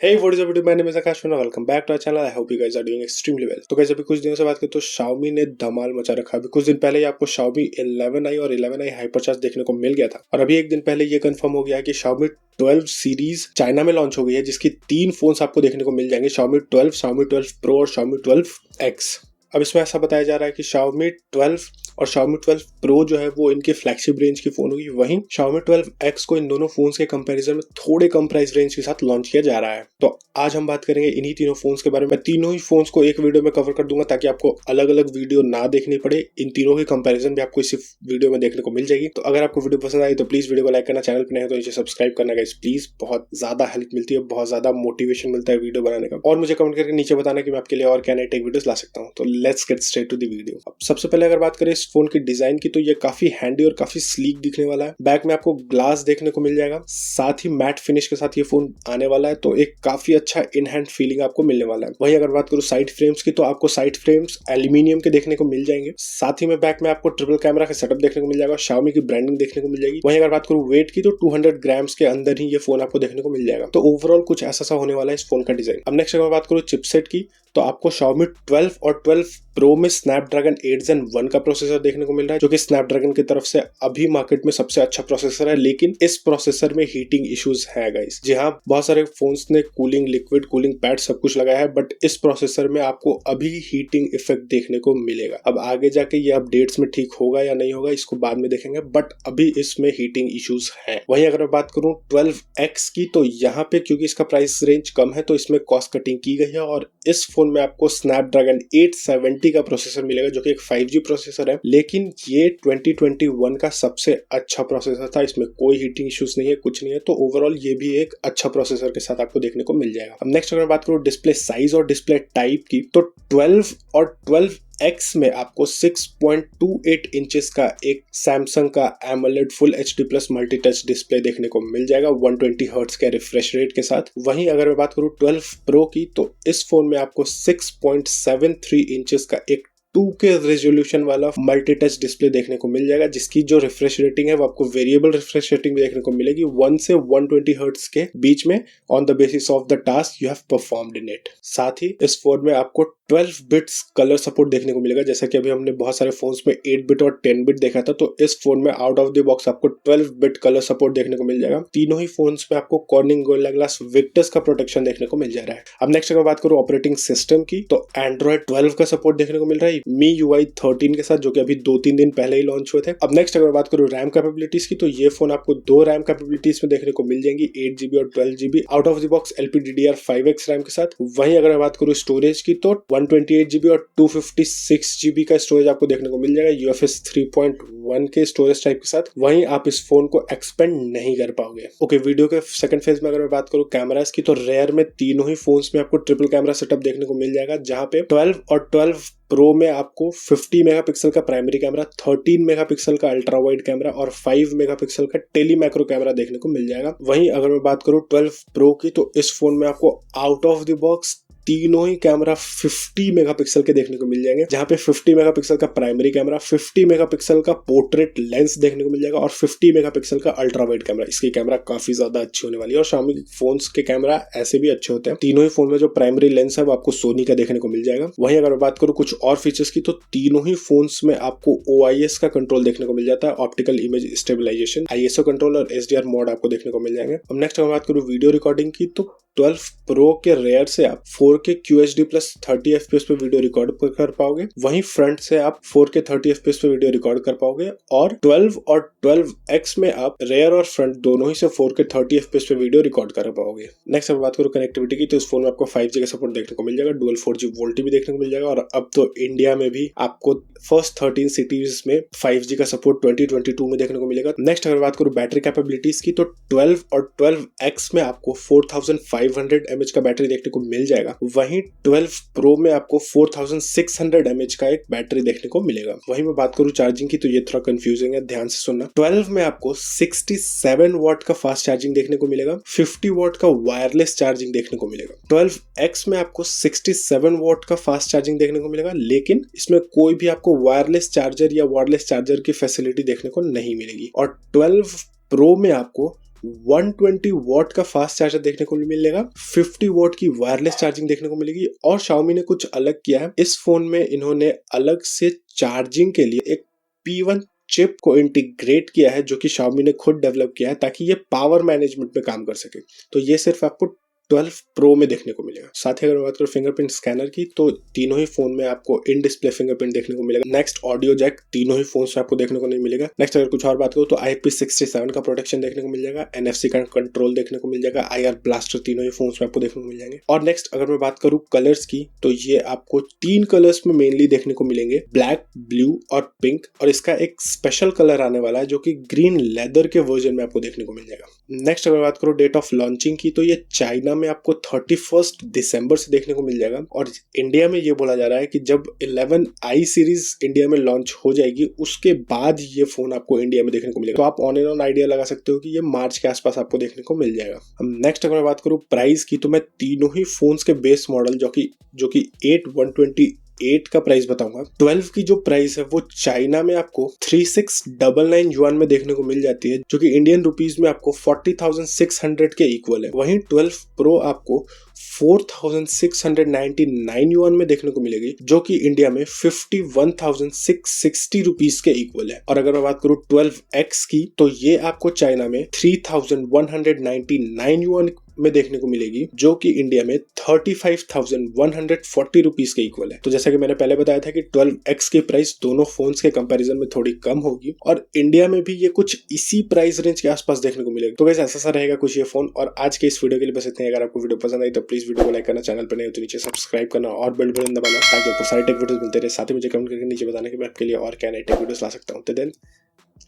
Hey, what is up YouTube? My name is Akash and welcome back to our channel. I hope you guys are doing extremely well. तो guys अभी कुछ दिनों से बात करें तो Xiaomi ने धमाल मचा रखा है। अभी कुछ दिन पहले ही आपको Xiaomi 11i और 11i हाइपरचार्ज देखने को मिल गया था और अभी एक दिन पहले ये कंफर्म हो गया है कि Xiaomi 12 सीरीज चाइना में लॉन्च हो गई है, जिसकी 3 फोन्स आपको देखने को मिल जाएंगे, Xiaomi 12, Xiaomi 12 Pro और Xiaomi 12X। अब इसमें ऐसा बताया जा रहा है कि Xiaomi 12 और Xiaomi 12 Pro जो है वो इनके फ्लैगशिप रेंज की फोन होगी, वहीं Xiaomi 12X को इन दोनों फोन्स के कंपैरिजन में थोड़े कम प्राइस रेंज के साथ लॉन्च किया जा रहा है। तो आज हम बात करेंगे इन्हीं तीनों फोन्स के बारे में। तीनों ही फोन्स को एक वीडियो में कवर कर दूंगा ताकि आपको अलग अलग वीडियो ना देखनी पड़े। इन तीनों के कंपैरिजन भी आपको इसी वीडियो में देखने को मिल जाएगी। तो अगर आपको वीडियो पसंद आई तो प्लीज वीडियो को लाइक करना, चैनल पर नए हो तो नीचे सब्सक्राइब करना गाइस प्लीज, बहुत ज्यादा हेल्प मिलती है, बहुत ज्यादा मोटिवेशन मिलता है वीडियो बनाने का। और मुझे कमेंट करके नीचे बताना कि मैं आपके लिए और क्या नए टेक वीडियोस ला सकता हूँ। तो let's get straight to the video. अब सबसे पहले अगर बात करें इस फोन की डिजाइन की तो ये काफी हैंडी और काफी स्लीक दिखने वाला है। बैक में आपको ग्लास देखने को मिल जाएगा, साथ ही मैट फिनिश के साथ ये फोन आने वाला है, तो एक काफी अच्छा इन हैंड फीलिंग आपको मिलने वाला है। वहीं अगर बात करूं साइड फ्रेम्स की तो आपको साइड फ्रेम्स एल्यूमिनियम के देखने को मिल जाएंगे, साथ ही में बैक में आपको ट्रिपल कैमरा का सेटअप देखने को मिल जाएगा, Xiaomi की ब्रांडिंग देखने को मिल जाएगी। वहीं अगर बात करूं वेट की तो 200 ग्राम्स के अंदर ही ये फोन आपको देखने को मिल जाएगा। तो ओवरऑल कुछ ऐसा सा होने वाला है इस फोन का डिजाइन। अब नेक्स्ट अगर बात करूं चिपसेट की तो आपको Xiaomi 12 और 12 Pro में स्नैपड्रैगन 8 Gen 1 का प्रोसेसर देखने को मिल रहा है, जो कि स्नैपड्रैगन की तरफ से अभी मार्केट में सबसे अच्छा प्रोसेसर है। लेकिन इस प्रोसेसर में हीटिंग इश्यूज है गाइस। जी हाँ, बहुत सारे फोन्स ने कूलिंग लिक्विड, कूलिंग पैड सब कुछ लगाया है, बट इस प्रोसेसर में आपको अभी हीटिंग इफेक्ट देखने को मिलेगा। अब आगे जाके ये अपडेट्स में ठीक होगा या नहीं होगा इसको बाद में देखेंगे, बट अभी इसमें हीटिंग इश्यूज है। वहीं अगर मैं बात करूं 12X की तो यहाँ पे क्योंकि इसका प्राइस रेंज कम है तो इसमें कॉस्ट कटिंग की गई है और इस फोन में आपको स्नैपड्रैगन 870 का प्रोसेसर मिलेगा, जो कि एक 5G प्रोसेसर है। लेकिन ये 2021 का सबसे अच्छा प्रोसेसर था, इसमें कोई हीटिंग इश्यूज नहीं है, कुछ नहीं है। तो ओवरऑल ये भी एक अच्छा प्रोसेसर के साथ आपको देखने को मिल जाएगा। अब नेक्स्ट अगर बात करूं डिस्प्ले साइज और डिस्प्ले टाइप की तो 12 और 12X में आपको 6.28 इंचेस का एक सैमसंग का AMOLED full HD plus multi touch display देखने को मिल जाएगा 120 हर्ट्ज के रिफ्रेश रेट के साथ। वहीं अगर मैं बात करूं 12 Pro की तो इस फोन में आपको 6.73 इंचेस का एक 2K रेजोल्यूशन वाला मल्टी टच डिस्प्ले देखने को मिल जाएगा, जिसकी जो रिफ्रेश रेटिंग है वो आपको वेरिएबल रिफ्रेश रेटिंग भी देखने को मिलेगी 1 से 120 हर्ट्ज के बीच में, on the basis of the task you have performed in it. साथ ही इस फोन में आपको 12 बिट्स कलर सपोर्ट देखने को मिलेगा, जैसा कि अभी हमने बहुत सारे फोन्स में 8 बिट और 10 बिट देखा था, तो इस फोन में आउट ऑफ द बॉक्स आपको 12 बिट कलर सपोर्ट देखने को मिल जाएगा। तीनों ही फोन्स में आपको कॉर्निंग गोरिल्ला ग्लास विक्टर्स का प्रोटेक्शन देखने को मिल जा रहा है। अब नेक्स्ट अगर बात करूं ऑपरेटिंग सिस्टम की तो एंड्रॉइड 12 का सपोर्ट देखने को मिल रहा है MIUI 13 के साथ, जो कि अभी 2-3 दिन पहले ही लॉन्च हुए थे। अब नेक्स्ट अगर बात करूं रैम कैपेबिलिटीज की तो ये फोन आपको 2 रैम कैपेबिलिटीज में देखने को मिल जाएंगी, 8GB और 12GB out of the box LPDDR5X RAM के साथ। वहीं अगर बात करूं स्टोरेज की तो 128GB और 256GB का स्टोरेज आपको देखने को मिल जाएगा UFS 3.1 के स्टोरेज टाइप के साथ। वहीं आप इस फोन को एक्सपेंड नहीं कर पाओगे। ओके, वीडियो के सेकंड फेज में अगर मैं बात करूं कैमरास की तो रेयर में तीनों ही फोन्स में आपको ट्रिपल कैमरा सेटअप देखने को मिल जाएगा, जहां पे 12 और 12 प्रो में आपको 50 मेगापिक्सल का प्राइमरी कैमरा, 13 मेगापिक्सल का अल्ट्रा वाइड कैमरा और 5 मेगापिक्सल का टेली मैक्रो कैमरा देखने को मिल जाएगा। वहीं अगर मैं बात करूं 12 प्रो की तो इस फोन में आपको आउट ऑफ द बॉक्स तीनों ही कैमरा 50 मेगापिक्सल के देखने को मिल जाएंगे, जहां पे 50 मेगापिक्सल का प्राइमरी कैमरा, 50 मेगापिक्सल का पोर्ट्रेट लेंस देखने को मिल जाएगा और 50 मेगापिक्सल का अल्ट्रा वाइड कैमरा। इसकी कैमरा काफी ज्यादा अच्छी होने वाली है और Xiaomi फोन्स के कैमरा ऐसे भी अच्छे होते हैं। तीनों ही फोन में जो प्राइमरी लेंस है वो आपको सोनी का देखने को मिल जाएगा। वहीं अगर बात करूं कुछ और फीचर्स की तो तीनों ही फोन्स में आपको OIS का कंट्रोल देखने को मिल जाता है, optical image stabilization, ISO control और HDR मोड आपको देखने को मिल जाएंगे। अब नेक्स्ट अगर बात करूं वीडियो रिकॉर्डिंग की तो 12 प्रो के रेयर से आप 4K QHD प्लस 30 FPS पे वीडियो रिकॉर्ड कर पाओगे। वहीं फ्रंट से आप 4K 30 FPS पे वीडियो रिकॉर्ड कर पाओगे और 12 और 12X में आप रेयर और फ्रंट दोनों ही से 4K 30 FPS पे वीडियो रिकॉर्ड कर पाओगे। नेक्स्ट अब बात करूं कनेक्टिविटी की तो इस फोन में आपको 5G का सपोर्ट देखने को मिल जाएगा, डुअल 4G वोल्टी भी देखने को मिल जाएगा और अब तो इंडिया में भी आपको फर्स्ट 13 सिटीज में 5G का सपोर्ट 2022 में देखने को मिलेगा। नेक्स्ट अगर बात करूं बैटरी कैपेबिलिटीज की तो 12 और 12X में आपको 4500 mAh का बैटरी देखने को मिल जाएगा, वहीं 12 प्रो में आपको 4600 mAh का एक बैटरी देखने को मिलेगा। वहीं मैं बात करूं चार्जिंग की तो ये थोड़ा कंफ्यूजिंग है, ध्यान से सुनना। 12 में आपको 67 वॉट का फास्ट चार्जिंग देखने को मिलेगा, 50 वॉट का वायरलेस चार्जिंग देखने को मिलेगा। 12X में आपको 67 वॉट का फास्ट चार्जिंग देखने को मिलेगा, लेकिन इसमें कोई भी आपको वायरलेस चार्जर या वायरलेस चार्जर की फैसिलिटी देखने को नहीं मिलेगी। और 12 प्रो में आपको 120 वॉट का फास्ट चार्जर देखने को मिलेगा, 50 वॉट की वायरलेस चार्जिंग देखने को मिलेगी। और Xiaomi ने कुछ अलग किया है, इस फोन में इन्होंने अलग से चार्जिंग के लिए एक P1 चिप को इंटीग्रेट किया है, जो कि Xiaomi ने खुद डेवलप किया है ताकि ये पावर मैनेजमेंट में काम कर सके। तो ये सिर्फ आपको 12 प्रो में देखने को मिलेगा। साथ ही अगर बात करो फिंगरप्रिंट स्कैनर की, तो तीनों ही फोन में आपको इन डिस्प्ले फिंगरप्रिंट देखने को मिलेगा। नेक्स्ट ऑडियो जैक तीनों ही फोन्स में आपको देखने को नहीं मिलेगा। नेक्स्ट अगर कुछ और बात करो तो IP67 का प्रोटेक्शन देखने को मिल जाएगा, NFC का कंट्रोल देखने को मिल जाएगा, IR ब्लास्टर तीनों ही फोन्स में आपको देखने को मिल जाएंगे। और नेक्स्ट अगर मैं बात करूँ कलर्स की, तो ये आपको 3 कलर्स में मेनली देखने को मिलेंगे, ब्लैक, ब्लू और पिंक। और इसका एक स्पेशल कलर आने वाला है जो कि ग्रीन लेदर के वर्जन में आपको देखने को मिल जाएगा। नेक्स्ट अगर बात करो डेट ऑफ लॉन्चिंग की, तो ये चाइना में आपको 31 दिसंबर से देखने को मिल जाएगा। और इंडिया में ये बोला जा रहा है कि जब 11i सीरीज इंडिया में लॉन्च हो जाएगी उसके बाद ये फोन आपको इंडिया में देखने को मिलेगा। तो आप ऑन एंड ऑन आइडिया लगा सकते हो कि ये मार्च के आसपास आपको देखने को मिल जाएगा। नेक्स्ट अगर मैं बात करूँ प्राइस की, तो मैं तीनों ही फोन्स के बेस मॉडल जो कि 8128 का प्राइस बताऊंगा। 12 की जो प्राइस है वो चाइना में आपको 3699 युआन में देखने को मिल जाती है, जो कि इंडियन रुपीस में आपको 40,600 के इक्वल है। वहीं 12 प्रो आपको 4,699 युआन में देखने को मिलेगी, जो कि इंडिया में 51,660 रुपीस के इक्वल है। और अगर मैं बात करूं 12X की, तो ये आपको चाइना में 3,199 युआन में देखने को मिलेगी, जो कि इंडिया में 35,140 रुपीस के इक्वल है। तो जैसा कि मैंने पहले बताया था कि 12X की प्राइस दोनों फोन्स के कंपैरिजन में थोड़ी कम होगी, और इंडिया में भी ये कुछ इसी प्राइस रेंज के आसपास देखने को मिलेगा। तो गाइस ऐसा सा रहेगा कुछ ये फोन। और आज के इस वीडियो के लिए बस इतना ही। अगर आपको वीडियो पसंद आई तो प्लीज वीडियो को लाइक करना, चैनल पर नहीं हो तो नीचे सब्सक्राइब करना और बेल बटन दबाना, ताकि आपको सारे टेक वीडियोस मिलते रहे। साथ ही मुझे कमेंट करके नीचे बताना कि मैं आपके लिए और क्या नए टेक वीडियोस ला सकता हूँ। तो then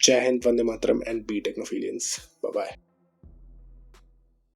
Jai Hind, Vande Mataram and be technophilians. Bye bye.